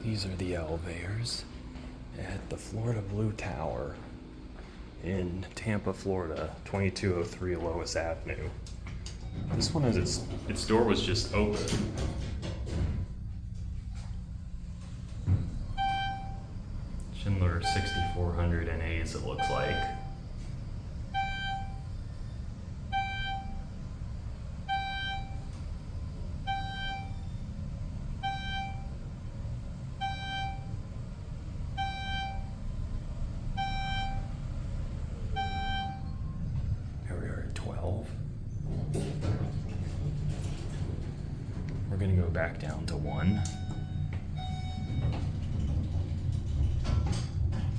These are the elevators at the Florida Blue Tower in Tampa, Florida, 2203 Lois Avenue. This one is its door was just open. Schindler 6400 NAs, it looks like. Here we are at 12. We're gonna go back down to 1.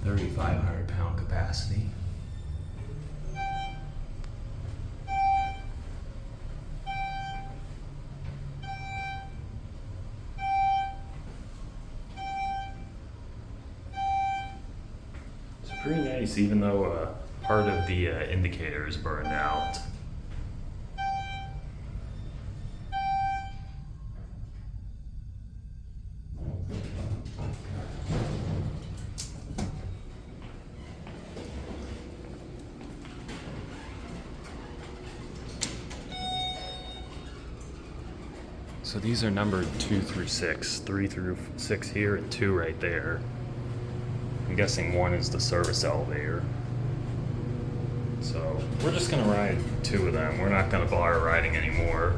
3,500 pound capacity. It's pretty nice, even though part of the indicator is burned out. So these are numbered 2 through 6, 3 through 6 here, and 2 right there. I'm guessing 1 is the service elevator. So we're just gonna ride 2 of them. We're not gonna bother riding anymore.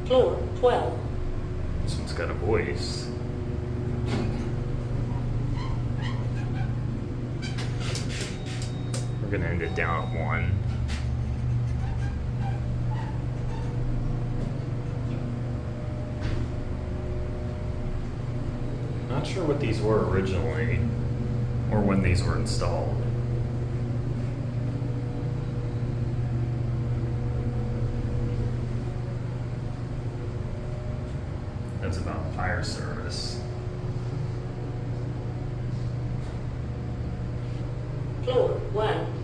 Floor 12. This one's got a voice. We're gonna end it down at 1. Not sure what these were originally, or when these were installed. That's about fire service. Floor 1.